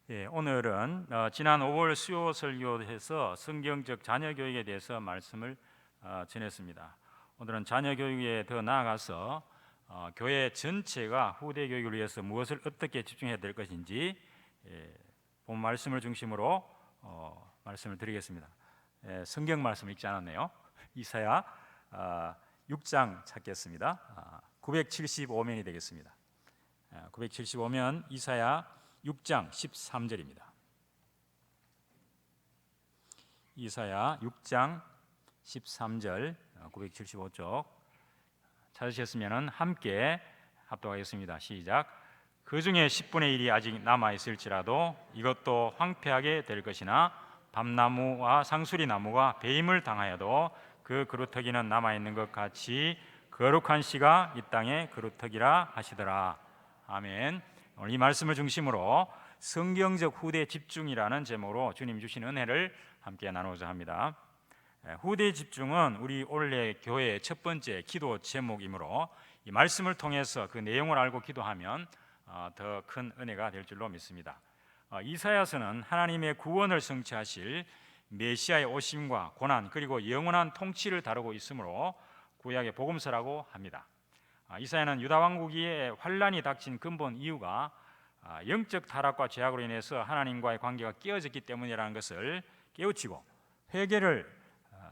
오늘은 지난 5월 수요 설교에서 성경적 자녀 교육에 대해서 말씀을 전했습니다. 오늘은 자녀 교육에 더 나아가서 교회 전체가 후대 교육을 위해서 무엇을 어떻게 집중해야 될 것인지 본 말씀을 중심으로 말씀을 드리겠습니다. 성경 말씀 읽지 않았네요. 이사야 6장 찾겠습니다. 975면이 되겠습니다. 975면 이사야 6장 13절입니다. 이사야 6장 13절 975쪽 찾으셨으면 함께 합독하겠습니다. 시작. 그 중에 10분의 1이 아직 남아있을지라도 이것도 황폐하게 될 것이나 밤나무와 상수리나무가 배임을 당하여도 그 그루터기는 남아있는 것 같이 거룩한 씨가 이 땅의 그루터기라 하시더라. 아멘. 오늘 이 말씀을 중심으로 성경적 후대 집중이라는 제목으로 주님 주신 은혜를 함께 나누고자 합니다. 후대 집중은 우리 올해 교회의 첫 번째 기도 제목이므로 이 말씀을 통해서 그 내용을 알고 기도하면 더 큰 은혜가 될 줄로 믿습니다. 이사야서는 하나님의 구원을 성취하실 메시아의 오심과 고난 그리고 영원한 통치를 다루고 있으므로 구약의 복음서라고 합니다. 이사야는 유다 왕국의 환란이 닥친 근본 이유가 영적 타락과 죄악으로 인해서 하나님과의 관계가 깨어졌기 때문이라는 것을 깨우치고 회개를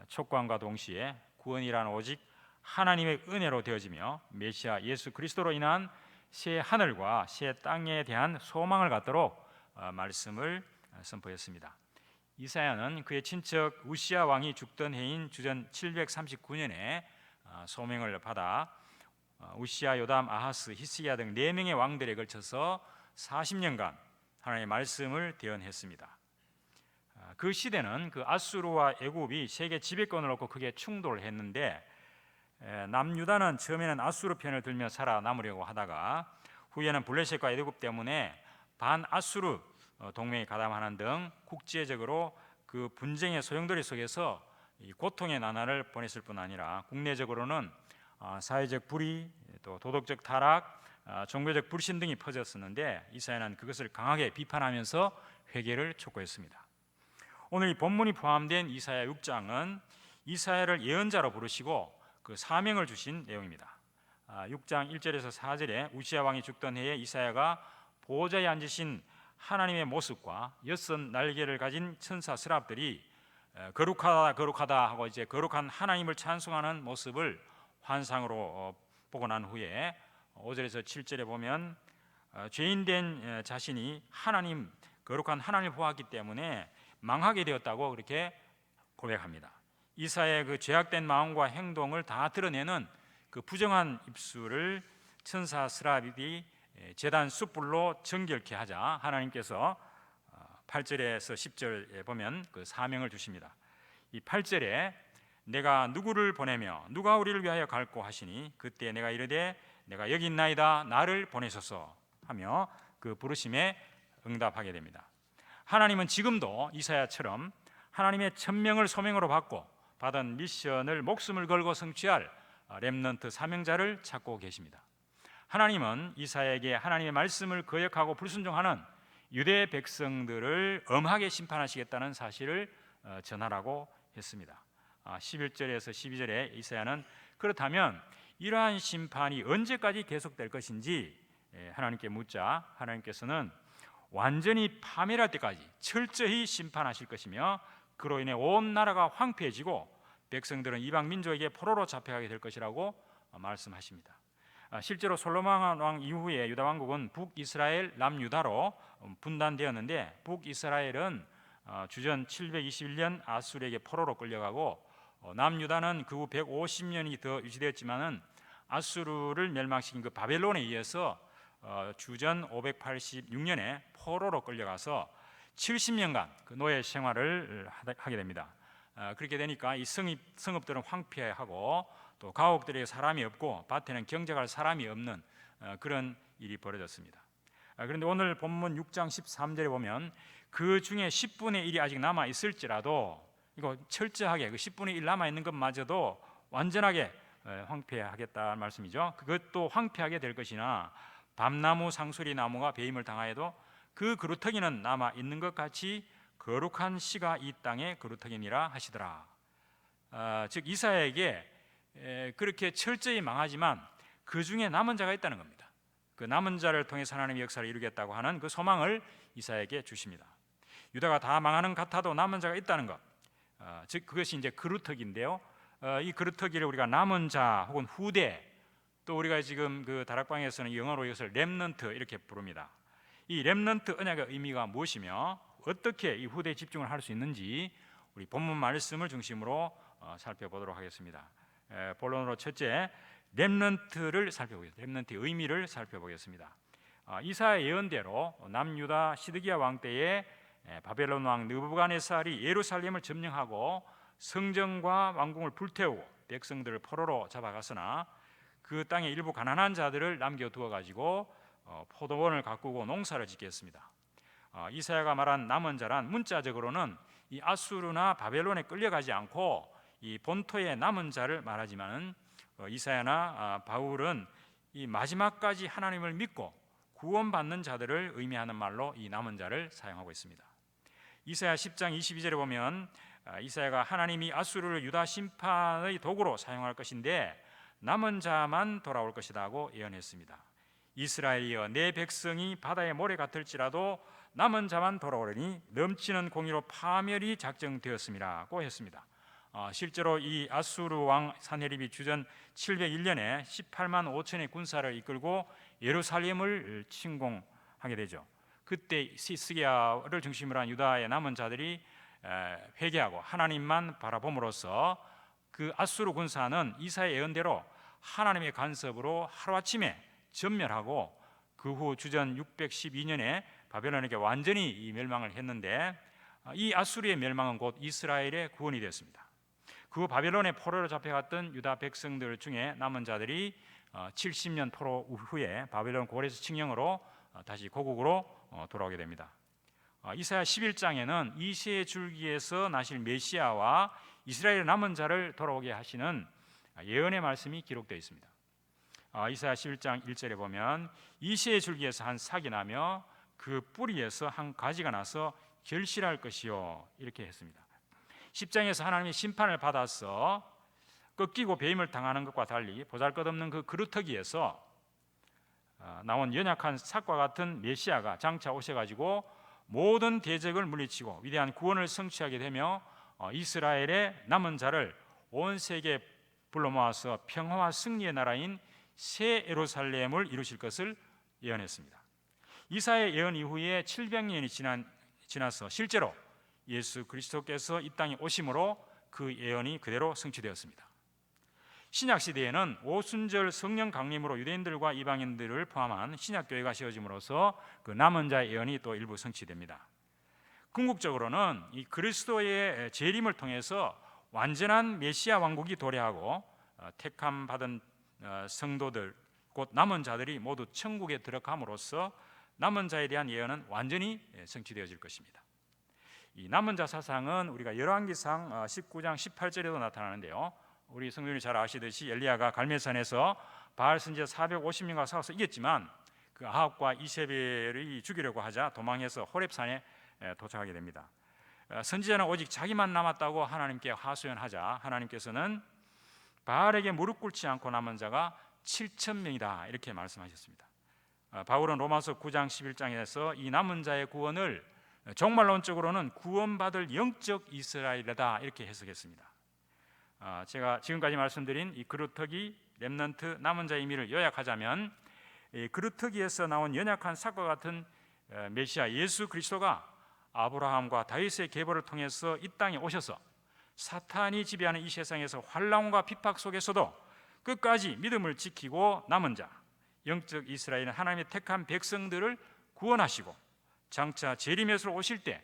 촉구함과 동시에 구원이란 오직 하나님의 은혜로 되어지며 메시아 예수 그리스도로 인한 새 하늘과 새 땅에 대한 소망을 갖도록 말씀을 선포했습니다. 이사야는 그의 친척 우시야 왕이 죽던 해인 주전 739년에 소명을 받아 우시야, 요담, 아하스, 히스기야 등 4명의 왕들에 걸쳐서 40년간 하나님의 말씀을 대언했습니다. 그 시대는 그 아수르와 애굽이 세계 지배권을 놓고 크게 충돌을 했는데 남유다는 처음에는 아수르 편을 들며 살아남으려고 하다가 후에는 블레셋과 애굽 때문에 반아수르 동맹에 가담하는 등 국제적으로 그 분쟁의 소용돌이 속에서 이 고통의 나날을 보냈을 뿐 아니라 국내적으로는 사회적 불의, 또 도덕적 타락, 종교적 불신 등이 퍼졌었는데 이사야는 그것을 강하게 비판하면서 회개를 촉구했습니다. 오늘 이 본문이 포함된 이사야 6장은 이사야를 예언자로 부르시고 그 사명을 주신 내용입니다. 6장 1절에서 4절에 우시야 왕이 죽던 해에 이사야가 보좌에 앉으신 하나님의 모습과 여섯 날개를 가진 천사 스랍들이 거룩하다 거룩하다 하고 이제 거룩한 하나님을 찬송하는 모습을 환상으로 보고 난 후에 5절에서 7절에 보면 죄인된 자신이 하나님 거룩한 하나님을 보았기 때문에 망하게 되었다고 그렇게 고백합니다. 이사야의 그 죄악된 마음과 행동을 다 드러내는 그 부정한 입술을 천사 스랍이 제단 숯불로 정결케 하자 하나님께서 8절에서 10절에 보면 그 사명을 주십니다. 이 8절에 내가 누구를 보내며 누가 우리를 위하여 갈고 하시니 그때 내가 이르되 내가 여기 있나이다 나를 보내소서 하며 그 부르심에 응답하게 됩니다. 하나님은 지금도 이사야처럼 하나님의 천명을 소명으로 받고 받은 미션을 목숨을 걸고 성취할 렘넌트 사명자를 찾고 계십니다. 하나님은 이사야에게 하나님의 말씀을 거역하고 불순종하는 유대 백성들을 엄하게 심판하시겠다는 사실을 전하라고 했습니다. 11절에서 12절에 이사야는 그렇다면 이러한 심판이 언제까지 계속될 것인지 하나님께 묻자 하나님께서는 완전히 파멸할 때까지 철저히 심판하실 것이며 그로 인해 온 나라가 황폐해지고 백성들은 이방 민족에게 포로로 잡혀가게 될 것이라고 말씀하십니다. 실제로 솔로몬 왕 이후에 유다 왕국은 북이스라엘, 남유다로 분단되었는데 북이스라엘은 주전 721년 아수르에게 포로로 끌려가고 남유다는 그 후 150년이 더 유지되었지만은 아수르를 멸망시킨 그 바벨론에 의해서 주전 586년에 포로로 끌려가서 70년간 그 노예 생활을 하게 됩니다. 그렇게 되니까 이 성읍들은 황폐하고 또 가옥들에 사람이 없고 밭에는 경작할 사람이 없는 그런 일이 벌어졌습니다. 그런데 오늘 본문 6장 13절에 보면 그 중에 10분의 1이 아직 남아 있을지라도 이거 철저하게 그 10분의 1 남아 있는 것마저도 완전하게 황폐하겠다는 말씀이죠. 그것도 황폐하게 될 것이나 밤나무 상수리 나무가 배임을 당하여도 그 그루터기는 남아 있는 것 같이 거룩한 씨가 이 땅에 그루터기니라 하시더라. 즉 이사야에게 그렇게 철저히 망하지만 그 중에 남은 자가 있다는 겁니다. 그 남은 자를 통해서 하나님의 역사를 이루겠다고 하는 그 소망을 이사야에게 주십니다. 유다가 다 망하는 것 같아도 남은 자가 있다는 것, 즉 그것이 이제 그루터기인데요. 이 그루터기를 우리가 남은 자 혹은 후대, 또 우리가 지금 그 다락방에서는 영어로 이것을 렘넌트 이렇게 부릅니다. 이 렘넌트 언약의 의미가 무엇이며 어떻게 이 후대에 집중을 할 수 있는지 우리 본문 말씀을 중심으로 살펴보도록 하겠습니다. 본론으로 첫째, 렘넌트를 살펴보겠습니다. 렘넌트의 의미를 살펴보겠습니다. 이사야 예언대로 남유다 시드기야 왕 때에 바벨론 왕 느부갓네살이 예루살렘을 점령하고 성전과 왕궁을 불태우고 백성들을 포로로 잡아갔으나 그 땅에 일부 가난한 자들을 남겨두어 가지고 포도원을 가꾸고 농사를 짓게 했습니다. 이사야가 말한 남은 자란 문자적으로는 이 아수르나 바벨론에 끌려가지 않고 이 본토의 남은 자를 말하지만은 이사야나 바울은 이 마지막까지 하나님을 믿고 구원받는 자들을 의미하는 말로 이 남은 자를 사용하고 있습니다. 이사야 10장 22절에 보면 이사야가 하나님이 아수르를 유다 심판의 도구로 사용할 것인데 남은 자만 돌아올 것이라고 예언했습니다. 이스라엘이여 내 백성이 바다의 모래 같을지라도 남은 자만 돌아오려니 넘치는 공의로 파멸이 작정되었음이라고 했습니다. 실제로 이 아수르 왕 산헤립이 주전 701년에 18만 5천의 군사를 이끌고 예루살렘을 침공하게 되죠. 그때 시스기야를 중심으로 한 유다의 남은 자들이 회개하고 하나님만 바라봄으로써 그 아수르 군사는 이사야 예언대로 하나님의 간섭으로 하루아침에 전멸하고 그 후 주전 612년에 바벨론에게 완전히 멸망을 했는데 이 아수르의 멸망은 곧 이스라엘의 구원이 되었습니다. 그 후 바벨론의 포로로 잡혀갔던 유다 백성들 중에 남은 자들이 70년 포로 후에 바벨론 고레스 칙령으로 다시 고국으로 돌아오게 됩니다. 이사야 11장에는 이새의 줄기에서 나실 메시아와 이스라엘의 남은 자를 돌아오게 하시는 예언의 말씀이 기록되어 있습니다. 이사야 11장 1절에 보면 이새의 줄기에서 한 삭이 나며 그 뿌리에서 한 가지가 나서 결실할 것이요 이렇게 했습니다. 10장에서 하나님의 심판을 받아서 꺾이고 배임을 당하는 것과 달리 보잘것없는 그 그루터기에서 나온 연약한 삭과 같은 메시아가 장차 오셔가지고 모든 대적을 물리치고 위대한 구원을 성취하게 되며 이스라엘의 남은 자를 온 세계에 불러 모아서 평화와 승리의 나라인 새 예루살렘을 이루실 것을 예언했습니다. 이사야의 예언 이후에 700년이 지나서 실제로 예수 그리스도께서 이 땅에 오심으로 그 예언이 그대로 성취되었습니다. 신약 시대에는 오순절 성령 강림으로 유대인들과 이방인들을 포함한 신약 교회가 세워짐으로써 그 남은 자의 예언이 또 일부 성취됩니다. 궁극적으로는 이 그리스도의 재림을 통해서 완전한 메시아 왕국이 도래하고 택함 받은 성도들 곧 남은 자들이 모두 천국에 들어감으로써 남은 자에 대한 예언은 완전히 성취되어질 것입니다. 이 남은 자 사상은 우리가 열왕기상 19장 18절에도 나타나는데요. 우리 성도님이 잘 아시듯이 엘리야가 갈멜산에서 바알 선지자 450명과 싸워서 이겼지만 그 아합과 이세벨이 죽이려고 하자 도망해서 호렙산에 도착하게 됩니다. 선지자는 오직 자기만 남았다고 하나님께 하소연하자 하나님께서는 바알에게 무릎 꿇지 않고 남은 자가 7,000명이다 이렇게 말씀하셨습니다. 바울은 로마서 9장 11장에서 이 남은 자의 구원을 종말론적으로는 구원받을 영적 이스라엘이다 이렇게 해석했습니다. 제가 지금까지 말씀드린 이 그루터기, 렘넌트, 남은 자의 의미를 요약하자면 이 그루터기에서 나온 연약한 삭과 같은 메시아 예수 그리스도가 아브라함과 다윗의 계보를 통해서 이 땅에 오셔서 사탄이 지배하는 이 세상에서 환난과 핍박 속에서도 끝까지 믿음을 지키고 남은 자, 영적 이스라엘은 하나님의 택한 백성들을 구원하시고 장차 재림에서 오실 때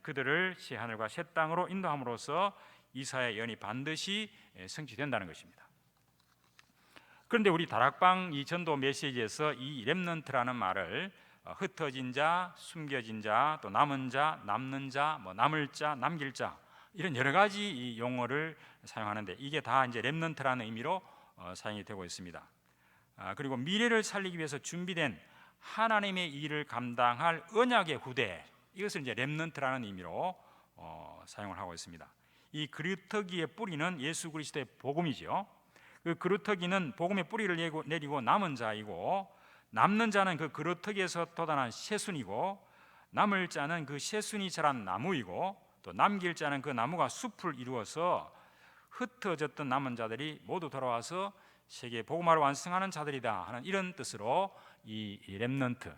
그들을 새 하늘과 새 땅으로 인도함으로써 이사야의 예언이 반드시 성취된다는 것입니다. 그런데 우리 다락방 이 전도 메시지에서 이 렘넌트라는 말을 흩어진 자, 숨겨진 자, 또 남은 자, 남는 자, 남을 자, 남길 자 이런 여러 가지 용어를 사용하는데 이게 다 이제 렘넌트라는 의미로 사용이 되고 있습니다. 그리고 미래를 살리기 위해서 준비된 하나님의 일을 감당할 언약의 후대, 이것을 이제 렘넌트라는 의미로 사용을 하고 있습니다. 이 그루터기의 뿌리는 예수 그리스도의 복음이죠. 그 그루터기는 복음의 뿌리를 내리고 남은 자이고, 남는 자는 그 그루터기에서 돋아난 새순이고, 남을 자는 그 새순이 자란 나무이고, 또 남길 자는 그 나무가 숲을 이루어서 흩어졌던 남은 자들이 모두 돌아와서 세계 복음화를 완성하는 자들이다 하는 이런 뜻으로 이 렘넌트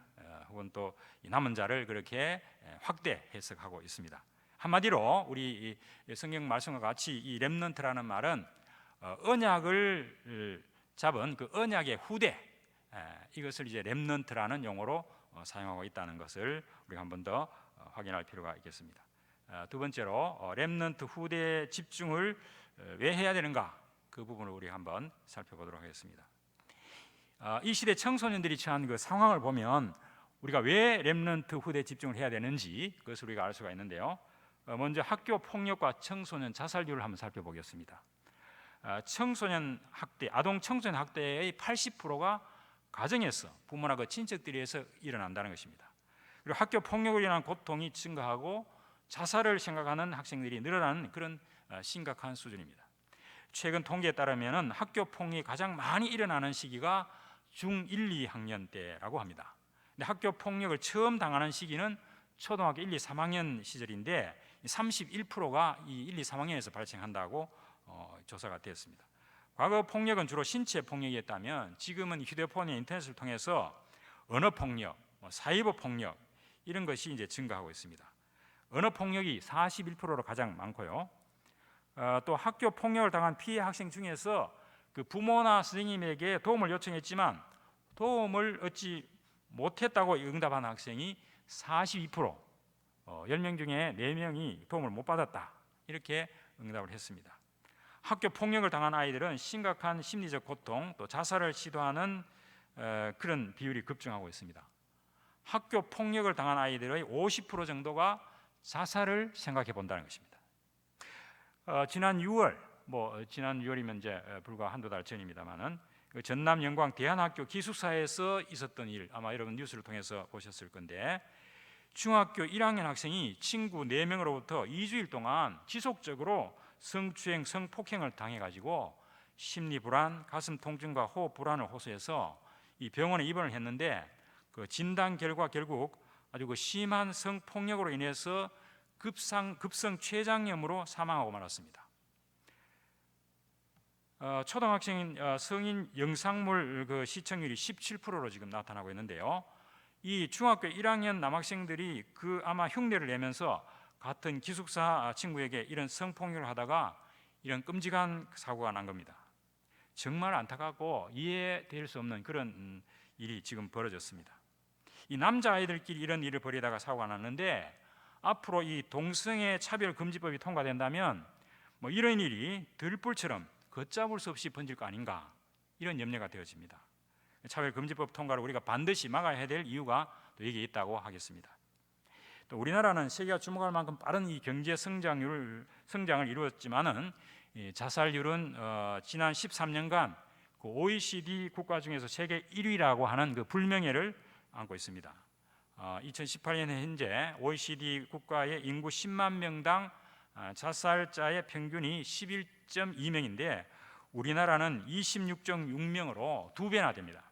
혹은 또 이 남은 자를 그렇게 확대 해석하고 있습니다. 한마디로 우리 성경 말씀과 같이 이 렘넌트라는 말은 언약을 잡은 그 언약의 후대, 이것을 이제 렘넌트라는 용어로 사용하고 있다는 것을 우리가 한 번 더 확인할 필요가 있겠습니다. 두 번째로 렘넌트 후대에 집중을 왜 해야 되는가, 그 부분을 우리 한번 살펴보도록 하겠습니다. 이 시대 청소년들이 처한 그 상황을 보면 우리가 왜 렘넌트 후대에 집중을 해야 되는지 그것을 우리가 알 수가 있는데요. 먼저 학교 폭력과 청소년 자살률을 한번 살펴보겠습니다. 청소년 학대, 아동 청소년 학대의 80%가 가정에서, 부모나 그 친척들에 의해서 일어난다는 것입니다. 그리고 학교 폭력으로 인한 고통이 증가하고 자살을 생각하는 학생들이 늘어나는 그런 심각한 수준입니다. 최근 통계에 따르면 학교 폭력이 가장 많이 일어나는 시기가 중1, 2학년 때라고 합니다. 근데 학교 폭력을 처음 당하는 시기는 초등학교 1, 2, 3학년 시절인데 31%가 이 1, 2, 3학년에서 발생한다고 조사가 되었습니다. 과거 폭력은 주로 신체 폭력이었다면 지금은 휴대폰이나 인터넷을 통해서 언어 폭력, 사이버 폭력 이런 것이 이제 증가하고 있습니다. 언어 폭력이 41%로 가장 많고요. 또 학교 폭력을 당한 피해 학생 중에서 그 부모나 선생님에게 도움을 요청했지만 도움을 얻지 못했다고 응답한 학생이 42%, 10명 중에 4명이 도움을 못 받았다, 이렇게 응답을 했습니다. 학교 폭력을 당한 아이들은 심각한 심리적 고통, 또 자살을 시도하는 그런 비율이 급증하고 있습니다. 학교 폭력을 당한 아이들의 50% 정도가 자살을 생각해 본다는 것입니다. 지난 6월이면 이제 불과 한두 달 전입니다만은 그 전남 영광 대한학교 기숙사에서 있었던 일, 아마 여러분 뉴스를 통해서 보셨을 건데, 중학교 1학년 학생이 친구 4명으로부터 2주일 동안 지속적으로 성추행, 성폭행을 당해가지고 심리 불안, 가슴 통증과 호흡 불안을 호소해서 이 병원에 입원을 했는데 그 진단 결과 결국 아주 그 심한 성폭력으로 인해서 급성 췌장염으로 사망하고 말았습니다. 초등학생 성인 영상물 그 시청률이 17%로 지금 나타나고 있는데요. 이 중학교 1학년 남학생들이 그 아마 흉내를 내면서 같은 기숙사 친구에게 이런 성폭력을 하다가 이런 끔찍한 사고가 난 겁니다. 정말 안타깝고 이해될 수 없는 그런 일이 지금 벌어졌습니다. 이 남자아이들끼리 이런 일을 벌이다가 사고가 났는데, 앞으로 이 동성애 차별 금지법이 통과된다면 뭐 이런 일이 들불처럼 걷잡을 수 없이 번질 거 아닌가, 이런 염려가 되어집니다. 차별 금지법 통과를 우리가 반드시 막아야 될 이유가 또 여기에 있다고 하겠습니다. 또 우리나라는 세계가 주목할 만큼 빠른 이 경제 성장을 이루었지만은 자살률은 지난 13년간 그 OECD 국가 중에서 세계 1위라고 하는 그 불명예를 안고 있습니다. 2018년 현재 OECD 국가의 인구 10만 명당 자살자의 평균이 11.2명인데 우리나라는 26.6명으로 2배나 됩니다.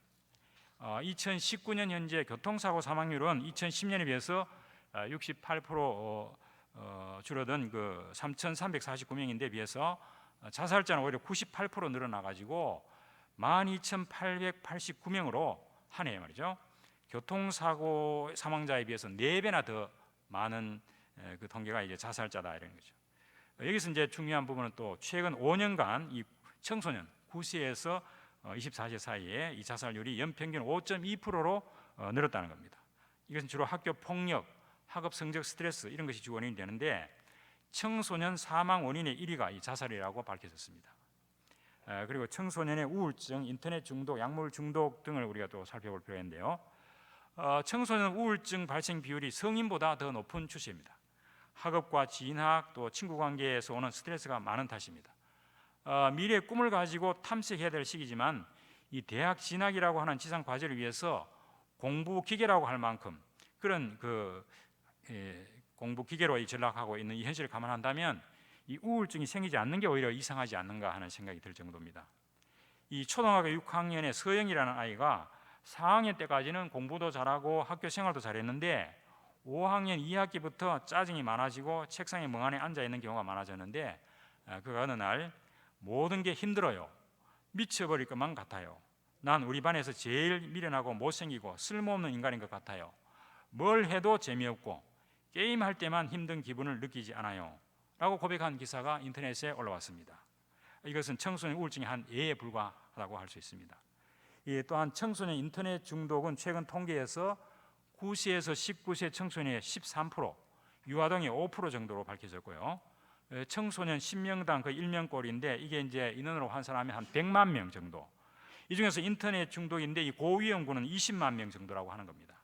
2019년 현재 교통사고 사망률은 2010년에 비해서 68% 줄어든 그 3,349명인데 비해서 자살자는 오히려 98% 늘어나가지고 12,889명으로 한 해에 말이죠. 교통사고 사망자에 비해서 4배나 더 많은 그 통계가 이제 자살자다, 이런 거죠. 여기서 이제 중요한 부분은 또 최근 5년간 이 청소년 9세에서 24세 사이에 이 자살률이 연평균 5.2%로 늘었다는 겁니다. 이것은 주로 학교 폭력, 학업 성적 스트레스 이런 것이 주 원인이 되는데, 청소년 사망 원인의 1위가 이 자살이라고 밝혀졌습니다. 그리고 청소년의 우울증, 인터넷 중독, 약물 중독 등을 우리가 또 살펴볼 필요가 있는데요. 청소년 우울증 발생 비율이 성인보다 더 높은 추세입니다. 학업과 진학 또 친구 관계에서 오는 스트레스가 많은 탓입니다. 미래의 꿈을 가지고 탐색해야 될 시기지만 이 대학 진학이라고 하는 지상 과제를 위해서 공부 기계라고 할 만큼 그런 공부 기계로 전락하고 있는 이 현실을 감안한다면 이 우울증이 생기지 않는 게 오히려 이상하지 않는가 하는 생각이 들 정도입니다. 이 초등학교 6학년의 서영이라는 아이가 4학년 때까지는 공부도 잘하고 학교 생활도 잘했는데 5학년 2학기부터 짜증이 많아지고 책상에 멍하니 앉아 있는 경우가 많아졌는데 그가 어느 날 모든 게 힘들어요. 미쳐버릴 것만 같아요. 난 우리 반에서 제일 미련하고 못생기고 쓸모없는 인간인 것 같아요. 뭘 해도 재미없고 게임할 때만 힘든 기분을 느끼지 않아요. 라고 고백한 기사가 인터넷에 올라왔습니다. 이것은 청소년 우울증의 한 예에 불과하다고 할 수 있습니다. 또한 청소년 인터넷 중독은 최근 통계에서 9세에서 19세 청소년의 13%, 유아동의 5% 정도로 밝혀졌고요. 청소년 10명당 거의 1명꼴인데 이게 이제 인원으로 환산하면 한 100만 명 정도. 이 중에서 인터넷 중독인데 이 고위험군은 20만 명 정도라고 하는 겁니다.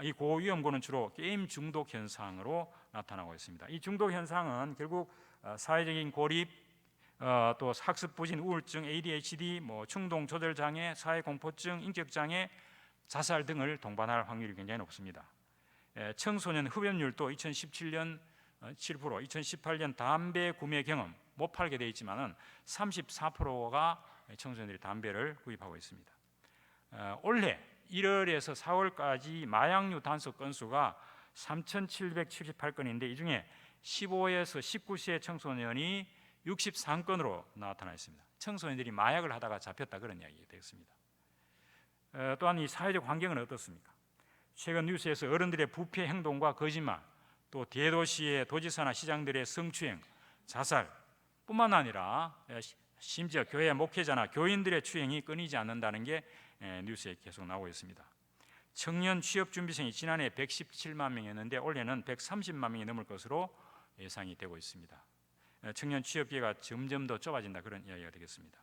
이 고위험군은 주로 게임 중독 현상으로 나타나고 있습니다. 이 중독 현상은 결국 사회적인 고립, 또 학습 부진, 우울증, ADHD, 충동 조절 장애, 사회 공포증, 인격 장애, 자살 등을 동반할 확률이 굉장히 높습니다. 청소년 흡연율도 2017년 7%, 2018년 담배 구매 경험 못 팔게 돼 있지만은 34%가 청소년들이 담배를 구입하고 있습니다. 올해 1월에서 4월까지 마약류 단속 건수가 3,778건인데 이 중에 15에서 19세 청소년이 63건으로 나타나 있습니다. 청소년들이 마약을 하다가 잡혔다 그런 이야기가 되겠습니다. 또한 이 사회적 환경은 어떻습니까? 최근 뉴스에서 어른들의 부패 행동과 거짓말, 또 대도시의 도지사나 시장들의 성추행, 자살 뿐만 아니라 심지어 교회 목회자나 교인들의 추행이 끊이지 않는다는 게 뉴스에 계속 나오고 있습니다. 청년 취업준비생이 지난해 117만 명이었는데 올해는 130만 명이 넘을 것으로 예상이 되고 있습니다. 청년 취업 기회가 점점 더 좁아진다 그런 이야기가 되겠습니다.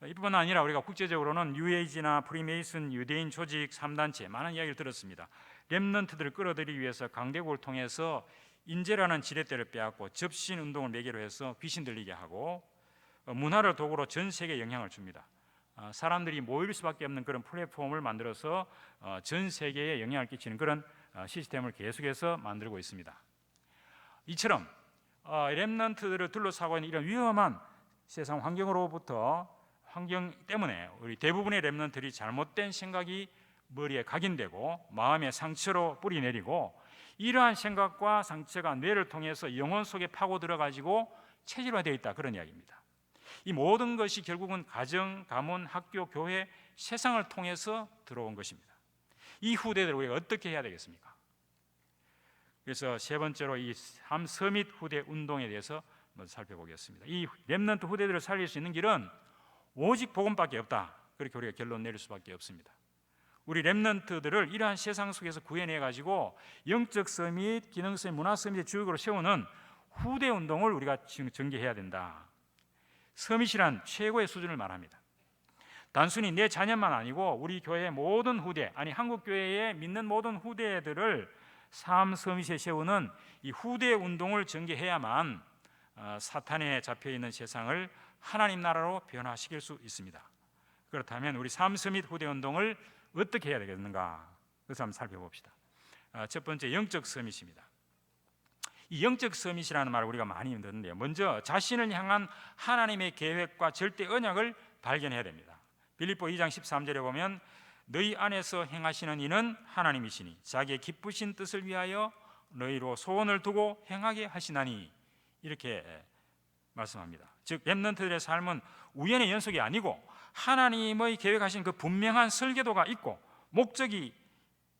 이뿐만 아니라 우리가 국제적으로는 뉴에이지나 프리메이슨, 유대인 조직 3단체 많은 이야기를 들었습니다. 렘넌트들을 끌어들이기 위해서 강대국을 통해서 인재라는 지렛대를 빼앗고 접신 운동을 매개로 해서 귀신 들리게 하고 문화를 도구로 전 세계에 영향을 줍니다. 사람들이 모일 수밖에 없는 그런 플랫폼을 만들어서 전 세계에 영향을 끼치는 그런 시스템을 계속해서 만들고 있습니다. 이처럼 렘넌트들을 둘러싸고 있는 이런 위험한 세상 환경 때문에 우리 대부분의 렘넌트들이 잘못된 생각이 머리에 각인되고 마음의 상처로 뿌리 내리고 이러한 생각과 상처가 뇌를 통해서 영혼 속에 파고 들어가지고 체질화되어 있다 그런 이야기입니다. 이 모든 것이 결국은 가정, 가문, 학교, 교회, 세상을 통해서 들어온 것입니다. 이 후대들을 우리가 어떻게 해야 되겠습니까? 그래서 세 번째로 이 삶 서밋 후대 운동에 대해서 먼저 살펴보겠습니다. 이 렘넌트 후대들을 살릴 수 있는 길은 오직 복음밖에 없다. 그렇게 우리가 결론 내릴 수밖에 없습니다. 우리 렘넌트들을 이러한 세상 속에서 구해내 가지고 영적 서밋, 기능 서밋, 문화 서밋의 주역으로 세우는 후대 운동을 우리가 전개해야 된다. 서밋이란 최고의 수준을 말합니다. 단순히 내 자녀만 아니고 우리 교회의 모든 후대, 한국 교회의 믿는 모든 후대들을 삶 서밋에 세우는 이 후대 운동을 전개해야만 사탄에 잡혀 있는 세상을 하나님 나라로 변화시킬 수 있습니다. 그렇다면 우리 삶 서밋 후대 운동을 어떻게 해야 되겠는가? 그것을 한번 살펴봅시다. 첫 번째 영적 서밋입니다. 이 영적 서밋이라는 말을 우리가 많이 듣는데요. 먼저 자신을 향한 하나님의 계획과 절대 언약을 발견해야 됩니다. 빌립보 2장 13절에 보면 너희 안에서 행하시는 이는 하나님이시니 자기의 기쁘신 뜻을 위하여 너희로 소원을 두고 행하게 하시나니 이렇게 말씀합니다. 즉 렘넌트들의 삶은 우연의 연속이 아니고 하나님의 계획하신 그 분명한 설계도가 있고 목적이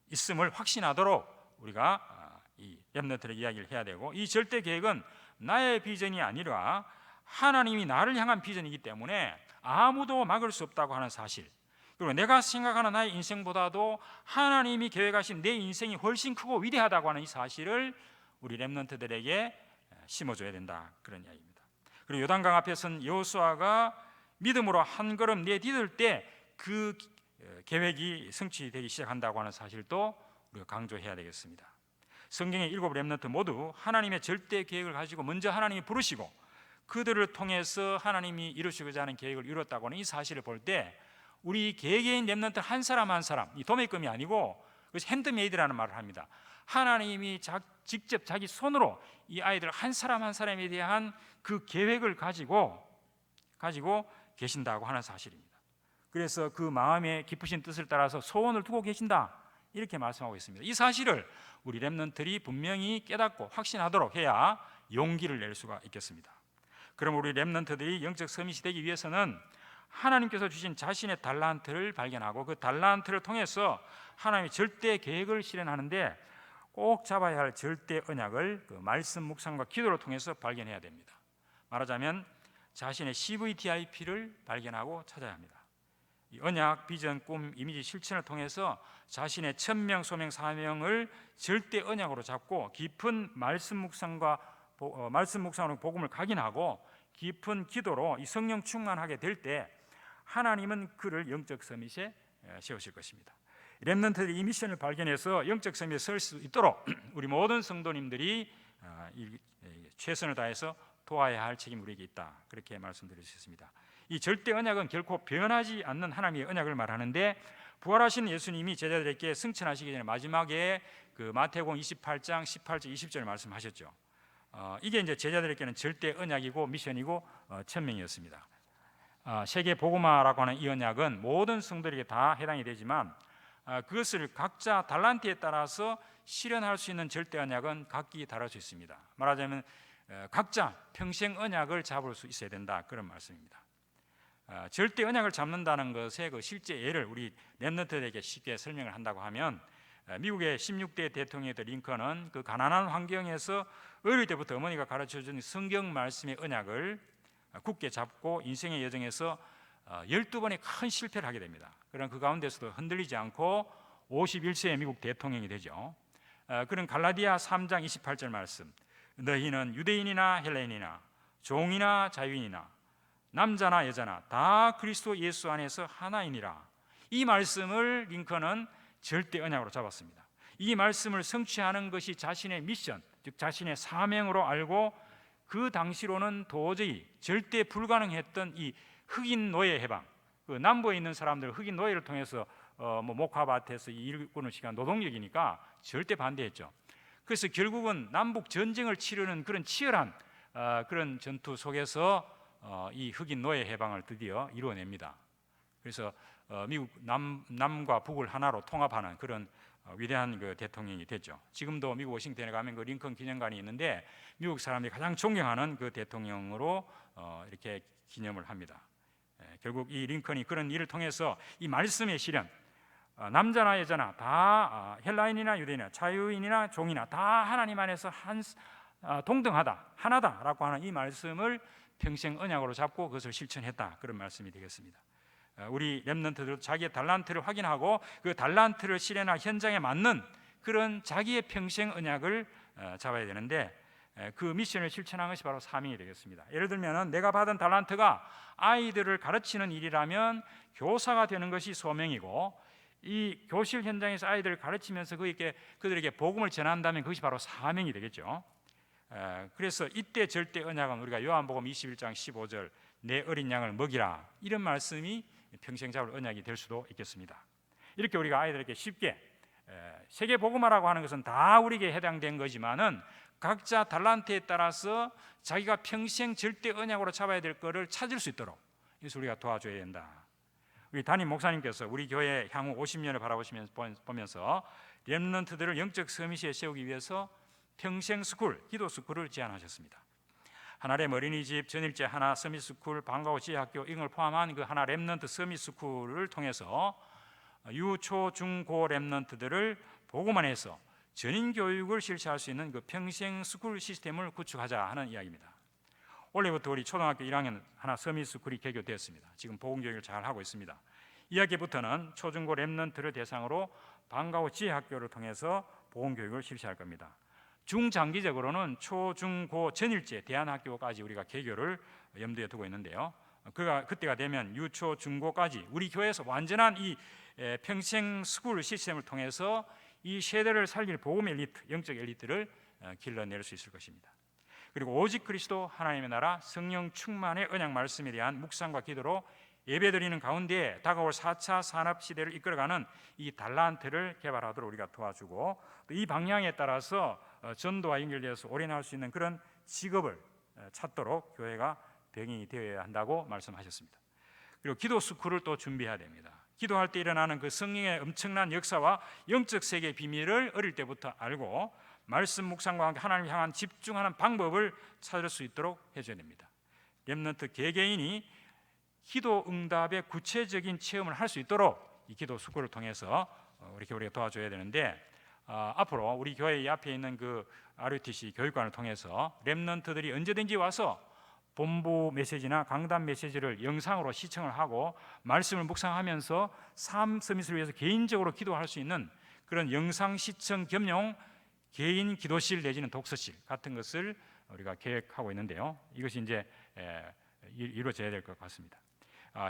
있음을 확신하도록 우리가 이 렘넌트의 이야기를 해야 되고 이 절대 계획은 나의 비전이 아니라 하나님이 나를 향한 비전이기 때문에 아무도 막을 수 없다고 하는 사실, 그리고 내가 생각하는 나의 인생보다도 하나님이 계획하신 내 인생이 훨씬 크고 위대하다고 하는 이 사실을 우리 렘넌트들에게 심어줘야 된다 그런 이야기입니다. 그리고 요단강 앞에 선 여호수아가 믿음으로 한 걸음 내디딜 때 그 계획이 성취되기 시작한다고 하는 사실도 우리가 강조해야 되겠습니다. 성경의 7 렘넌트 모두 하나님의 절대 계획을 가지고 먼저 하나님이 부르시고 그들을 통해서 하나님이 이루시고자 하는 계획을 이뤘다고 하는 이 사실을 볼 때 우리 개개인 렘넌트 한 사람 한 사람, 이 도매금이 아니고 그래서 핸드메이드라는 말을 합니다. 하나님이 직접 자기 손으로 이 아이들 한 사람 한 사람에 대한 그 계획을 가지고 계신다고 하는 사실입니다. 그래서 그 마음의 깊으신 뜻을 따라서 소원을 두고 계신다, 이렇게 말씀하고 있습니다. 이 사실을 우리 렘넌트들이 분명히 깨닫고 확신하도록 해야 용기를 낼 수가 있겠습니다. 그럼 우리 렘넌트들이 영적 서밋이 되기 위해서는 하나님께서 주신 자신의 달란트를 발견하고 그 달란트를 통해서 하나님의 절대 계획을 실현하는데 꼭 잡아야 할 절대 언약을 그 말씀 묵상과 기도를 통해서 발견해야 됩니다. 말하자면 자신의 CVTIP를 발견하고 찾아야 합니다. 이 언약, 비전, 꿈, 이미지, 실천을 통해서 자신의 천명, 소명, 사명을 절대 언약으로 잡고 깊은 말씀 묵상으로 복음을 각인하고 깊은 기도로 이 성령 충만하게 될 때 하나님은 그를 영적 서밋에 세우실 것입니다. 렘넌트들이 이 미션을 발견해서 영적 서밋에 설 수 있도록 우리 모든 성도님들이 최선을 다해서 도와야 할 책임이 우리에게 있다, 그렇게 말씀드릴 수 있습니다. 이 절대 언약은 결코 변하지 않는 하나님의 언약을 말하는데, 부활하신 예수님이 제자들에게 승천하시기 전에 마지막에 그 마태복음 28장 18절 20절 말씀하셨죠. 이게 이제 제자들에게는 절대 언약이고 미션이고 천명이었습니다. 세계 복음화라고 하는 이 언약은 모든 성도들에게 다 해당이 되지만 그것을 각자 달란트에 따라서 실현할 수 있는 절대 언약은 각기 다를 수 있습니다. 말하자면 각자 평생 언약을 잡을 수 있어야 된다, 그런 말씀입니다. 절대 언약을 잡는다는 것의 그 실제 예를 우리 렘넌트들에게 쉽게 설명을 한다고 하면, 미국의 16대 대통령이었던 링컨은 그 가난한 환경에서 어릴 때부터 어머니가 가르쳐준 성경 말씀의 언약을 굳게 잡고 인생의 여정에서 12번의 큰 실패를 하게 됩니다. 그런 그 가운데서도 흔들리지 않고 51세의 미국 대통령이 되죠. 그런 갈라디아 3장 28절 말씀, 너희는 유대인이나 헬레인이나 종이나 자유인이나 남자나 여자나 다 그리스도 예수 안에서 하나이니라. 이 말씀을 링컨은 절대 언약으로 잡았습니다. 이 말씀을 성취하는 것이 자신의 미션, 즉 자신의 사명으로 알고 그 당시로는 도저히 절대 불가능했던 이 흑인 노예 해방, 그 남부에 있는 사람들 흑인 노예를 통해서 목화밭에서 일구는 시간 노동력이니까 절대 반대했죠. 그래서 결국은 남북 전쟁을 치르는 그런 치열한 그런 전투 속에서 이 흑인 노예 해방을 드디어 이루어냅니다. 그래서 미국 남과 북을 하나로 통합하는 그런 위대한 그 대통령이 됐죠. 지금도 미국 워싱턴에 가면 그 링컨 기념관이 있는데 미국 사람들이 가장 존경하는 그 대통령으로 이렇게 기념을 합니다. 결국 이 링컨이 그런 일을 통해서 이 말씀의 실현, 남자나 여자나 다 헬라인이나 유대인이나 자유인이나 종이나 다 하나님 안에서 동등하다, 하나다라고 하는 이 말씀을 평생 언약으로 잡고 그것을 실천했다, 그런 말씀이 되겠습니다. 우리 렘넌트들도 자기의 달란트를 확인하고 그 달란트를 실현할 현장에 맞는 그런 자기의 평생 언약을 잡아야 되는데, 그 미션을 실천한 것이 바로 사명이 되겠습니다. 예를 들면 내가 받은 달란트가 아이들을 가르치는 일이라면 교사가 되는 것이 소명이고, 이 교실 현장에서 아이들을 가르치면서 그들에게 복음을 전한다면 그것이 바로 사명이 되겠죠. 그래서 이때 절대 언약은 우리가 요한복음 21장 15절 내 어린 양을 먹이라, 이런 말씀이 평생 잡을 언약이 될 수도 있겠습니다. 이렇게 우리가 아이들에게 쉽게 세계 복음화라고 하는 것은 다 우리에게 해당된 거지만은 각자 달란트에 따라서 자기가 평생 절대 언약으로 잡아야 될 것을 찾을 수 있도록 그래서 우리가 도와줘야 된다. 우리 담임 목사님께서 우리 교회 향후 50년을 바라보면서 렘넌트들을 영적 서밋에 세우기 위해서 평생 스쿨, 기도 스쿨을 제안하셨습니다. 하나렘 어린이집, 전일제 하나 서밋 스쿨, 방과후 지혜학교 이걸 포함한 그 하나 렘넌트 서밋 스쿨을 통해서 유초 중고 렘넌트들을 복음만 해서 전인 교육을 실시할 수 있는 그 평생 스쿨 시스템을 구축하자 하는 이야기입니다. 올해부터 우리 초등학교 1학년 하나 서밋 스쿨이 개교되었습니다. 지금 복음 교육을 잘 하고 있습니다. 2학기부터는 초중고 렘넌트를 대상으로 방과후 지혜학교를 통해서 복음 교육을 실시할 겁니다. 중장기적으로는 초중고 전일제 대안학교까지 우리가 개교를 염두에 두고 있는데요. 그때가 되면 유초 중고까지 우리 교회에서 완전한 이 평생 스쿨 시스템을 통해서 이 세대를 살릴 복음 엘리트, 영적 엘리트를 길러낼 수 있을 것입니다. 그리고 오직 그리스도 하나님의 나라 성령 충만의 언약 말씀에 대한 묵상과 기도로 예배드리는 가운데 다가올 4차 산업시대를 이끌어가는 이 달란트를 개발하도록 우리가 도와주고, 또 이 방향에 따라서 전도와 연결되어서 올인할 수 있는 그런 직업을 찾도록 교회가 병행이 되어야 한다고 말씀하셨습니다. 그리고 기도 스쿨을 또 준비해야 됩니다. 기도할 때 일어나는 그 성령의 엄청난 역사와 영적 세계의 비밀을 어릴 때부터 알고 말씀 묵상과 함께 하나님을 향한 집중하는 방법을 찾을 수 있도록 해줘야 됩니다. 렘넌트 개개인이 기도 응답의 구체적인 체험을 할 수 있도록 이 기도 스쿨을 통해서 이렇게 우리가 도와줘야 되는데, 앞으로 우리 교회 앞에 있는 그 RUTC 교육관을 통해서 렘넌트들이 언제든지 와서 본부 메시지나 강단 메시지를 영상으로 시청을 하고 말씀을 묵상하면서 삶 서밋을 위해서 개인적으로 기도할 수 있는 그런 영상 시청 겸용 개인 기도실 내지는 독서실 같은 것을 우리가 계획하고 있는데요. 이것이 이제 이루어져야 될 것 같습니다.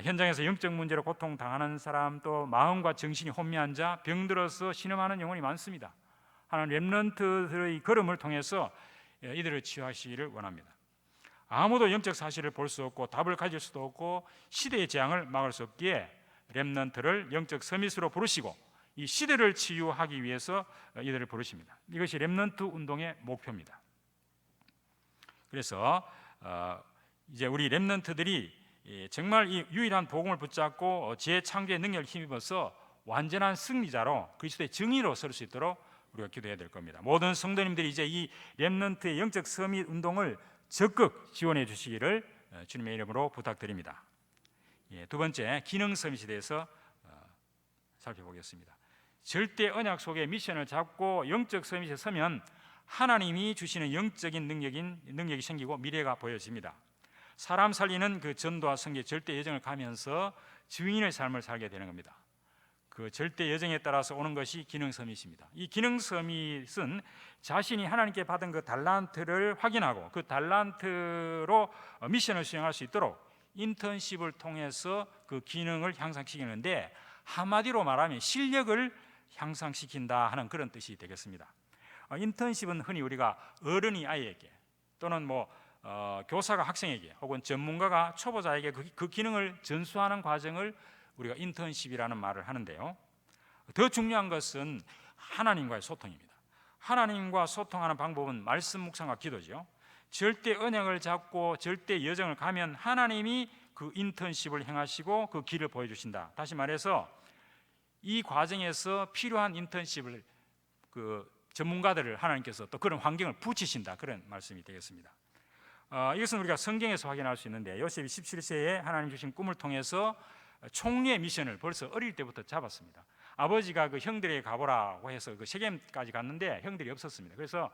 현장에서 영적 문제로 고통당하는 사람, 또 마음과 정신이 혼미한 자, 병들어서 신음하는 영혼이 많습니다. 하나님 렘넌트들의 걸음을 통해서 이들을 치유하시기를 원합니다. 아무도 영적 사실을 볼 수 없고 답을 가질 수도 없고 시대의 재앙을 막을 수 없기에 렘넌트를 영적 서밋으로 부르시고 이 시대를 치유하기 위해서 이들을 부르십니다. 이것이 렘넌트 운동의 목표입니다. 그래서 이제 우리 렘넌트들이 정말 이 유일한 복음을 붙잡고 재창조의 능력을 힘입어서 완전한 승리자로 그리스도의 증인으로 설 수 있도록 우리가 기도해야 될 겁니다. 모든 성도님들이 이제 이 렘넌트의 영적 서밋 운동을 적극 지원해 주시기를 주님의 이름으로 부탁드립니다. 두 번째, 기능 서밋에 대해서 살펴보겠습니다. 절대 언약 속에 미션을 잡고 영적 서밋에 서면 하나님이 주시는 영적인 능력이 생기고 미래가 보여집니다. 사람 살리는 그 전도와 선교의 절대 여정을 가면서 증인의 삶을 살게 되는 겁니다. 그 절대 여정에 따라서 오는 것이 기능 서밋입니다. 이 기능 서밋은 자신이 하나님께 받은 그 달란트를 확인하고 그 달란트로 미션을 수행할 수 있도록 인턴십을 통해서 그 기능을 향상시키는데, 한마디로 말하면 실력을 향상시킨다 하는 그런 뜻이 되겠습니다. 인턴십은 흔히 우리가 어른이 아이에게 또는 교사가 학생에게 혹은 전문가가 초보자에게 그 기능을 전수하는 과정을 우리가 인턴십이라는 말을 하는데요. 더 중요한 것은 하나님과의 소통입니다. 하나님과 소통하는 방법은 말씀 묵상과 기도죠. 절대 언약을 잡고 절대 여정을 가면 하나님이 그 인턴십을 행하시고 그 길을 보여주신다. 다시 말해서 이 과정에서 필요한 인턴십을 그 전문가들을 하나님께서 또 그런 환경을 붙이신다, 그런 말씀이 되겠습니다. 이것은 우리가 성경에서 확인할 수 있는데, 요셉이 17세에 하나님 주신 꿈을 통해서 총리의 미션을 벌써 어릴 때부터 잡았습니다. 아버지가 그 형들에게 가보라고 해서 그 세겜까지 갔는데 형들이 없었습니다. 그래서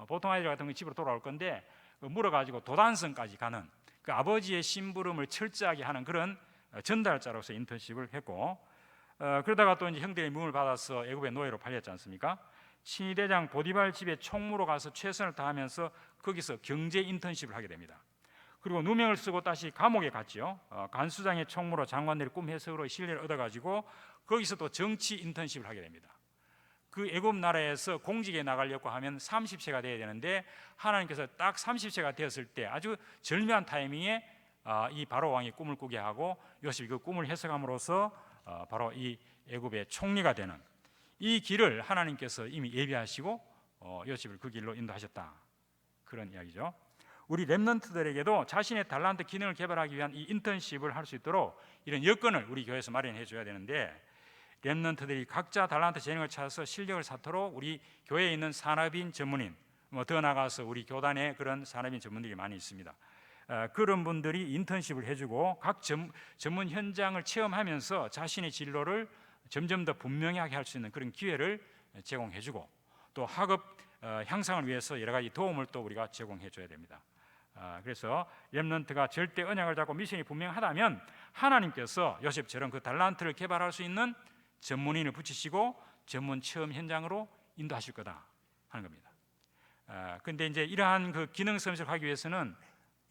보통 아이들 같은 건 집으로 돌아올 건데 물어가지고 도단성까지 가는 그 아버지의 심부름을 철저하게 하는 그런 전달자로서 인턴십을 했고, 그러다가 또 이제 형들의 미움을 받아서 애굽의 노예로 팔렸지 않습니까? 친위대장 보디발 집에 총무로 가서 최선을 다하면서 거기서 경제 인턴십을 하게 됩니다. 그리고 누명을 쓰고 다시 감옥에 갔죠. 간수장의 총무로 장관들의 꿈 해석으로 신뢰를 얻어가지고 거기서 또 정치 인턴십을 하게 됩니다. 그 애굽 나라에서 공직에 나가려고 하면 30세가 돼야 되는데 하나님께서 딱 30세가 되었을 때 아주 절묘한 타이밍에 이 바로 왕이 꿈을 꾸게 하고 요셉이 그 꿈을 해석함으로써 바로 이 애굽의 총리가 되는 이 길을 하나님께서 이미 예비하시고 요셉을 그 길로 인도하셨다, 그런 이야기죠. 우리 렘넌트들에게도 자신의 달란트 기능을 개발하기 위한 이 인턴십을 할 수 있도록 이런 여건을 우리 교회에서 마련해 줘야 되는데, 렘넌트들이 각자 달란트 재능을 찾아서 실력을 쌓도록 우리 교회에 있는 산업인 전문인, 더 나아가서 우리 교단에 그런 산업인 전문들이 많이 있습니다. 그런 분들이 인턴십을 해주고 각 전문 현장을 체험하면서 자신의 진로를 점점 더 분명하게 할 수 있는 그런 기회를 제공해주고, 또 학업 향상을 위해서 여러 가지 도움을 또 우리가 제공해줘야 됩니다. 그래서 렘넌트가 절대 언약을 잡고 미션이 분명하다면 하나님께서 요셉처럼 그 달란트를 개발할 수 있는 전문인을 붙이시고 전문 체험 현장으로 인도하실 거다 하는 겁니다. 그런데 이제 이러한 그 기능 서밋을 하기 위해서는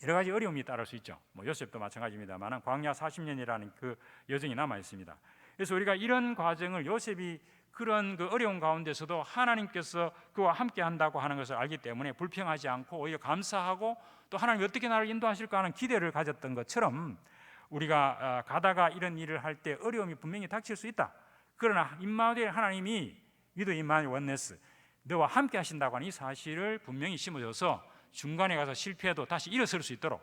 여러 가지 어려움이 따를 수 있죠. 요셉도 마찬가지입니다만 광야 40년이라는 그 여정이 남아 있습니다. 그래서 우리가 이런 과정을 요셉이 그런 그 어려운 가운데서도 하나님께서 그와 함께 한다고 하는 것을 알기 때문에 불평하지 않고 오히려 감사하고 또 하나님이 어떻게 나를 인도하실까 하는 기대를 가졌던 것처럼 우리가 가다가 이런 일을 할 때 어려움이 분명히 닥칠 수 있다. 그러나 임마누엘 하나님이 위도 임마누엘 원네스 너와 함께 하신다고 하는 이 사실을 분명히 심어줘서 중간에 가서 실패해도 다시 일어설 수 있도록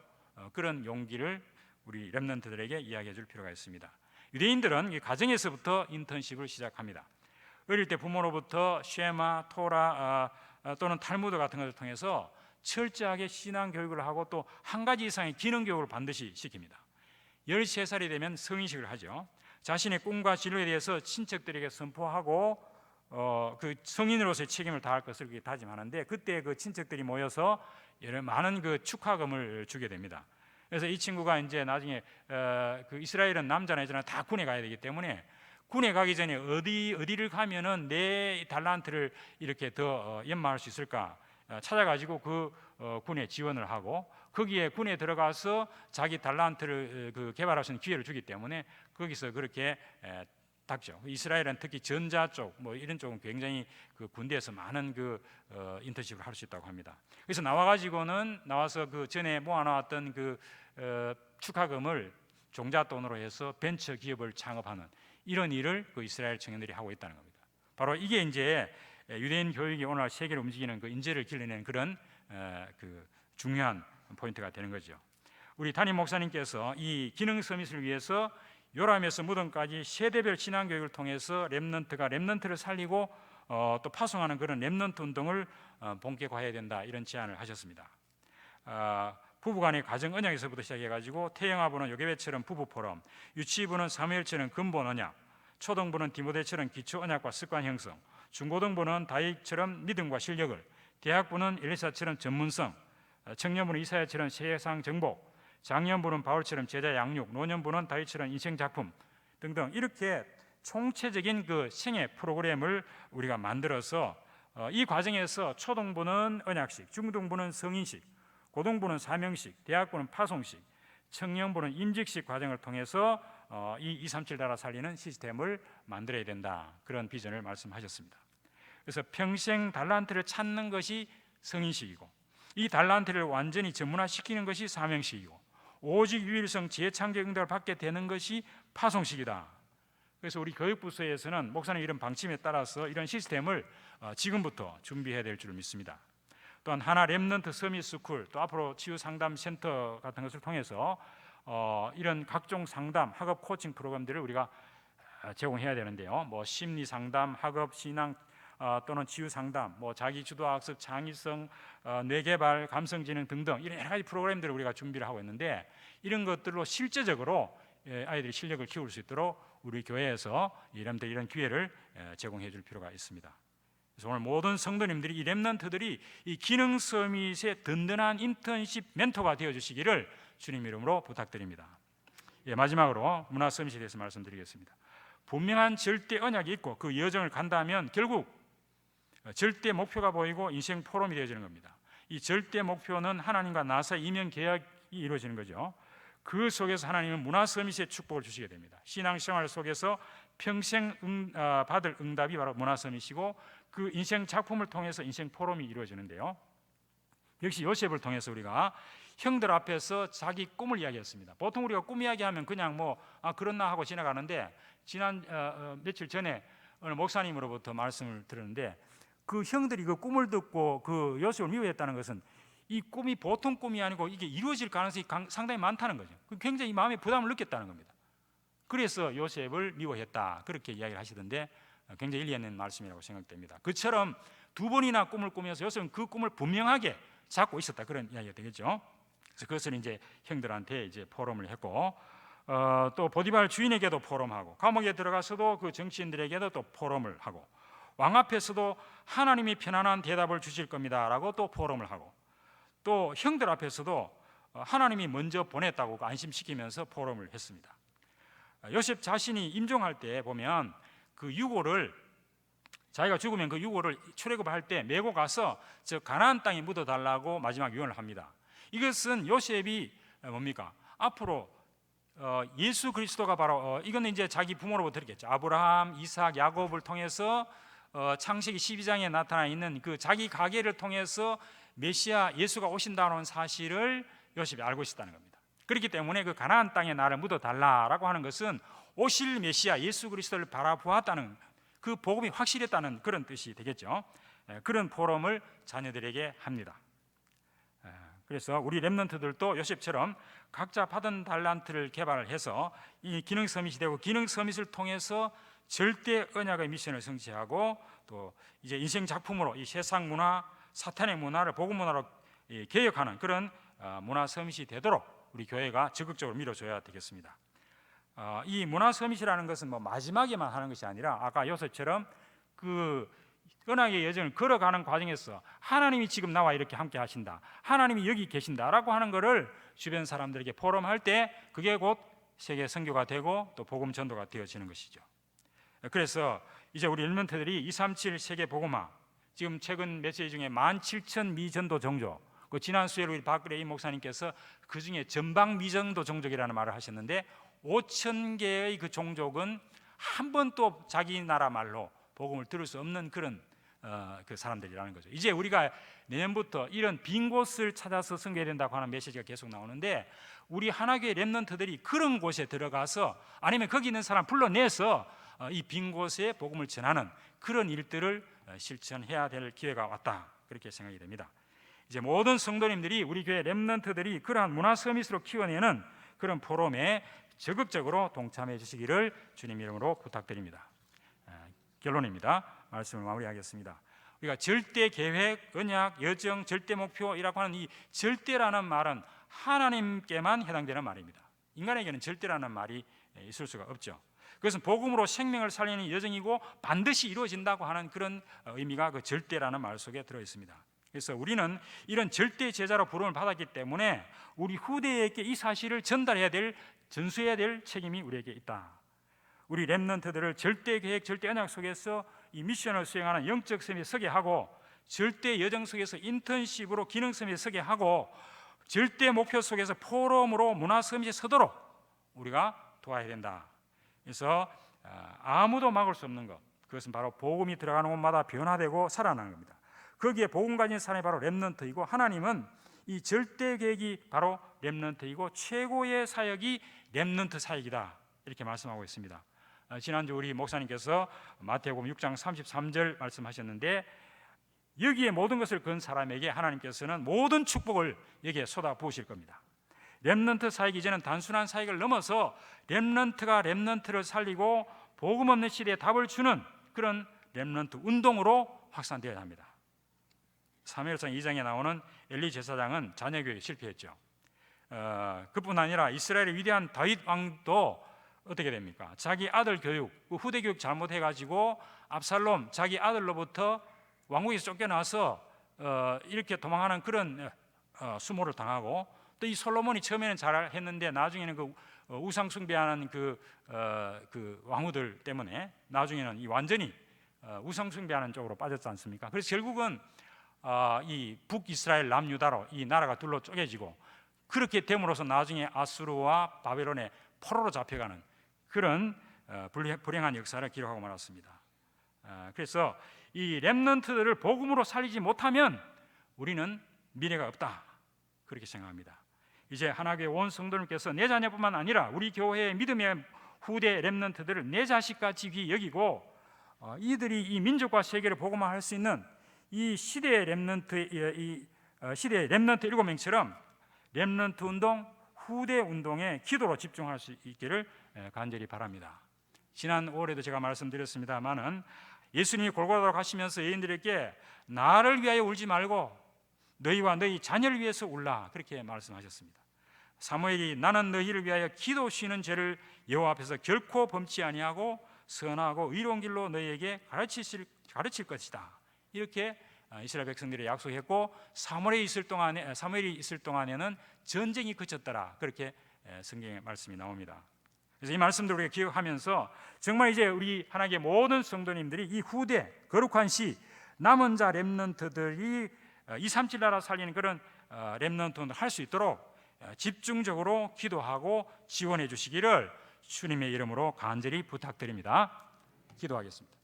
그런 용기를 우리 렘넌트들에게 이야기해 줄 필요가 있습니다. 유대인들은 가정에서부터 인턴십을 시작합니다. 어릴 때 부모로부터 쉐마, 토라 또는 탈무드 같은 것을 통해서 철저하게 신앙 교육을 하고 또 한 가지 이상의 기능 교육을 반드시 시킵니다. 13살이 되면 성인식을 하죠. 자신의 꿈과 진로에 대해서 친척들에게 선포하고 그 성인으로서의 책임을 다할 것을 다짐하는데, 그때 그 친척들이 모여서 여러 많은 그 축하금을 주게 됩니다. 그래서 이 친구가 이제 나중에 그 이스라엘은 남자나 여자나 다 군에 가야 되기 때문에 군에 가기 전에 어디를 가면은 내 달란트를 이렇게 더 연마할 수 있을까 찾아가지고 그 군에 지원을 하고, 거기에 군에 들어가서 자기 달란트를 그 개발할 수 있는 기회를 주기 때문에 거기서 그렇게 닥죠. 이스라엘은 특히 전자 쪽 뭐 이런 쪽은 굉장히 그 군대에서 많은 그 인턴십을 할 수 있다고 합니다. 그래서 나와서 그 전에 모아놨던 그 축하금을 종잣돈으로 해서 벤처 기업을 창업하는 이런 일을 그 이스라엘 청년들이 하고 있다는 겁니다. 바로 이게 이제 유대인 교육이 오늘 세계를 움직이는 그 인재를 길러내는 그런 그 중요한 포인트가 되는 거죠. 우리 담임 목사님께서 이 기능 서밋을 위해서 요람에서 무덤까지 세대별 신앙 교육을 통해서 렘넌트가 렘넌트를 살리고 또 파송하는 그런 렘넌트 운동을 본격화해야 된다, 이런 제안을 하셨습니다. 부부간의 가정 언약에서부터 시작해가지고 태영아부는 요괴배처럼 부부 포럼, 유치부는 사무엘처럼 근본 언약, 초등부는 디모데처럼 기초 언약과 습관 형성, 중고등부는 다윗처럼 믿음과 실력을, 대학부는 엘리사처럼 전문성, 청년부는 이사야처럼 세상 정복, 장년부는 바울처럼 제자 양육, 노년부는 다윗처럼 인생 작품 등등, 이렇게 총체적인 그 생애 프로그램을 우리가 만들어서 이 과정에서 초등부는 언약식, 중등부는 성인식, 고등부는 사명식, 대학부는 파송식, 청년부는 임직식 과정을 통해서 이 237 나라 살리는 시스템을 만들어야 된다, 그런 비전을 말씀하셨습니다. 그래서 평생 달란트를 찾는 것이 성인식이고, 이 달란트를 완전히 전문화시키는 것이 사명식이고, 오직 유일성 재창조 응답을 받게 되는 것이 파송식이다. 그래서 우리 교육부서에서는 목사님 이런 방침에 따라서 이런 시스템을 지금부터 준비해야 될 줄 믿습니다. 또한 하나 렘넌트 서밋 스쿨, 또 앞으로 치유 상담 센터 같은 것을 통해서 이런 각종 상담, 학업 코칭 프로그램들을 우리가 제공해야 되는데요. 뭐 심리 상담, 학업 신앙 또는 치유 상담, 뭐 자기 주도 학습, 창의성, 뇌개발, 감성지능 등등 이런 여러 가지 프로그램들을 우리가 준비를 하고 있는데, 이런 것들로 실제적으로 아이들이 실력을 키울 수 있도록 우리 교회에서 이런 기회를 제공해 줄 필요가 있습니다. 그래서 오늘 모든 성도님들이, 이 렘넌트들이 이 기능 서밋의 든든한 인턴십 멘토가 되어 주시기를 주님 이름으로 부탁드립니다. 마지막으로 문화 서밋에 대해서 말씀드리겠습니다. 분명한 절대 언약이 있고 그 여정을 간다면 결국 절대 목표가 보이고 인생 포럼이 되어지는 겁니다. 이 절대 목표는 하나님과 나 사이 이면 계약이 이루어지는 거죠. 그 속에서 하나님은 문화 서밋의 축복을 주시게 됩니다. 신앙생활 속에서 평생 받을 응답이 바로 문화 서밋이고, 그 인생 작품을 통해서 인생 포럼이 이루어지는데요. 역시 요셉을 통해서 우리가 형들 앞에서 자기 꿈을 이야기했습니다. 보통 우리가 꿈 이야기하면 그냥 뭐 그렇나 하고 지나가는데, 지난 며칠 전에 어느 목사님으로부터 말씀을 들었는데, 그 형들이 그 꿈을 듣고 그 요셉을 미워했다는 것은 이 꿈이 보통 꿈이 아니고 이게 이루어질 가능성이 상당히 많다는 거죠. 굉장히 마음에 부담을 느꼈다는 겁니다. 그래서 요셉을 미워했다, 그렇게 이야기를 하시던데 굉장히 일리 있는 말씀이라고 생각됩니다. 그처럼 두 번이나 꿈을 꾸면서 요셉은 그 꿈을 분명하게 잡고 있었다, 그런 이야기가 되겠죠. 그래서 그것을 이제 형들한테 이제 포럼을 했고, 또 보디발 주인에게도 포럼하고, 감옥에 들어가서도 그 정치인들에게도 또 포럼을 하고, 왕 앞에서도 하나님이 편안한 대답을 주실 겁니다라고 또 포럼을 하고, 또 형들 앞에서도 하나님이 먼저 보냈다고 안심시키면서 포럼을 했습니다. 요셉 자신이 임종할 때 보면 그 유골을, 자기가 죽으면 그 유골을 출애굽할 때 메고 가서 저 가나안 땅에 묻어달라고 마지막 유언을 합니다. 이것은 요셉이 뭡니까? 앞으로 예수 그리스도가 바로 이거는 이제 자기 부모로부터 들었겠죠. 아브라함, 이삭, 야곱을 통해서 창세기 12장에 나타나 있는 그 자기 가계를 통해서 메시아 예수가 오신다는 사실을 요셉이 알고 있었다는 겁니다. 그렇기 때문에 그 가나안 땅에 나를 묻어달라라고 하는 것은 오실 메시아 예수 그리스도를 바라보았다는, 그 복음이 확실했다는 그런 뜻이 되겠죠. 그런 포럼을 자녀들에게 합니다. 그래서 우리 렘넌트들도 요셉처럼 각자 받은 달란트를 개발해서 이 기능 서밋이 되고, 기능 서밋을 통해서 절대 언약의 미션을 성취하고, 또 이제 인생 작품으로 이 세상 문화, 사탄의 문화를 복음 문화로 개혁하는 그런 문화 서밋이 되도록 우리 교회가 적극적으로 밀어줘야 되겠습니다. 이 문화 서밋이라는 것은 뭐 마지막에만 하는 것이 아니라, 아까 요셉처럼 그 언약의 여정을 걸어가는 과정에서 하나님이 지금 나와 이렇게 함께 하신다, 하나님이 여기 계신다라고 하는 것을 주변 사람들에게 포럼할 때 그게 곧 세계 선교가 되고 또 복음 전도가 되어지는 것이죠. 그래서 이제 우리 렘넌트들이 237 세계 복음화, 지금 최근 메시지 중에 17,000 미전도 종족, 그 지난 수요일 우리 박그레이 목사님께서 그 중에 전방 미전도 종족이라는 말을 하셨는데, 5,000개의 그 종족은 한 번도 자기 나라 말로 복음을 들을 수 없는 그런 그 사람들이라는 거죠. 이제 우리가 내년부터 이런 빈 곳을 찾아서 선교해야 된다고 하는 메시지가 계속 나오는데, 우리 하나교회 렘넌트들이 그런 곳에 들어가서, 아니면 거기 있는 사람 불러내서 이 빈 곳에 복음을 전하는 그런 일들을 실천해야 될 기회가 왔다, 그렇게 생각이 됩니다. 이제 모든 성도님들이, 우리 교회 렘넌트들이 그러한 문화 서밋으로 키워내는 그런 포럼에 적극적으로 동참해 주시기를 주님 이름으로 부탁드립니다. 결론입니다. 말씀을 마무리하겠습니다. 우리가 절대 계획, 언약, 여정, 절대 목표이라고 하는 이 절대라는 말은 하나님께만 해당되는 말입니다. 인간에게는 절대라는 말이 있을 수가 없죠. 그것은 복음으로 생명을 살리는 여정이고 반드시 이루어진다고 하는 그런 의미가 그 절대라는 말 속에 들어 있습니다. 그래서 우리는 이런 절대 제자로 부름을 받았기 때문에 우리 후대에게 이 사실을 전달해야 될, 전수해야 될 책임이 우리에게 있다. 우리 렘넌트들을 절대 계획, 절대 언약 속에서 이 미션을 수행하는 영적 섬에 서게 하고, 절대 여정 속에서 인턴십으로 기능 섬에 서게 하고, 절대 목표 속에서 포럼으로 문화 섬에 서도록 우리가 도와야 된다. 그래서 아무도 막을 수 없는 것, 그것은 바로 복음이 들어가는 곳마다 변화되고 살아나는 겁니다. 거기에 복음 가진 사람이 바로 렘넌트이고, 하나님은 이 절대 계획이 바로 렘넌트이고 최고의 사역이 렘넌트 사역이다, 이렇게 말씀하고 있습니다. 지난주 우리 목사님께서 마태복음 6장 33절 말씀하셨는데, 여기에 모든 것을 건 사람에게 하나님께서는 모든 축복을 여기에 쏟아 부으실 겁니다. 렘넌트 사역이 이제는 단순한 사역을 넘어서 렘넌트가 렘넌트를 살리고 복음 없는 시대에 답을 주는 그런 렘넌트 운동으로 확산되어야 합니다. 사무엘상 2장에 나오는 엘리 제사장은 자녀교육에 실패했죠. 그뿐 아니라 이스라엘의 위대한 다윗 왕도 어떻게 됩니까? 자기 아들 교육, 후대 교육 잘못해가지고 압살롬 자기 아들로부터 왕국에서 쫓겨나서 이렇게 도망하는 그런 수모를 당하고, 또 이 솔로몬이 처음에는 잘했는데 나중에는 그 우상 숭배하는 그 왕후들 때문에 나중에는 이 완전히 우상 숭배하는 쪽으로 빠졌지 않습니까? 그래서 결국은 이 북이스라엘 남유다로 이 나라가 둘로 쪼개지고, 그렇게 됨으로써 나중에 아수르와 바벨론의 포로로 잡혀가는 그런 불행한 역사를 기록하고 말았습니다. 그래서 이 렘넌트들을 복음으로 살리지 못하면 우리는 미래가 없다, 그렇게 생각합니다. 이제 하나교회 온 성도님께서 내 자녀뿐만 아니라 우리 교회의 믿음의 후대 렘넌트들을 내 자식같이 귀히 여기고, 이들이 이 민족과 세계를 복음화할 수 있는 이 시대의 렘넌트, 시대의 렘넌트 7명처럼 렘넌트 운동, 후대 운동에 기도로 집중할 수 있기를 간절히 바랍니다. 지난 5월에도 제가 말씀드렸습니다마는, 예수님이 골고다로 가시면서 여인들에게 나를 위하여 울지 말고 너희와 너희 자녀를 위해서 울라, 그렇게 말씀하셨습니다. 사무엘이 나는 너희를 위하여 기도 쉬는 죄를 여호와 앞에서 결코 범치 아니하고 선하고 의로운 길로 너희에게 가르칠 것이다, 이렇게 이스라엘 백성들이 약속했고, 사무엘이 있을 동안에는 전쟁이 그쳤더라, 그렇게 성경의 말씀이 나옵니다. 그래서 이 말씀들을 우리가 기억하면서 정말 이제 우리 하나님의 모든 성도님들이 이 후대 거룩한 시 남은 자 렘넌트들이 237 나라 살리는 그런 렘넌트 운동을 할 수 있도록 집중적으로 기도하고 지원해 주시기를 주님의 이름으로 간절히 부탁드립니다. 기도하겠습니다.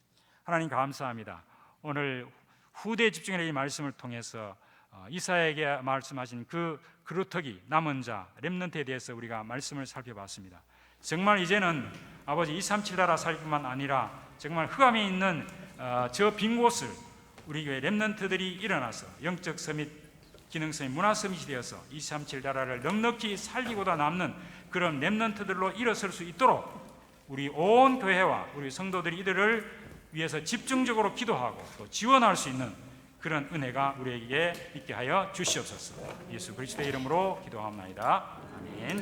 하나님 감사합니다. 오늘 후대에 집중하는 이 말씀을 통해서 이사야에게 말씀하신 그 그루터기 남은 자 렘넌트에 대해서 우리가 말씀을 살펴봤습니다. 정말 이제는 아버지 237 나라 살뿐만 아니라 정말 흑암에 있는 저 빈 곳을 우리 교회 렘넌트들이 일어나서 영적 서밋, 기능 서밋, 문화 서밋이 되어서 237 나라를 넉넉히 살리고자 남는 그런 렘넌트들로 일어설 수 있도록 우리 온 교회와 우리 성도들이 이들을 위해서 집중적으로 기도하고 또 지원할 수 있는 그런 은혜가 우리에게 있게 하여 주시옵소서. 예수 그리스도의 이름으로 기도합니다. 아멘.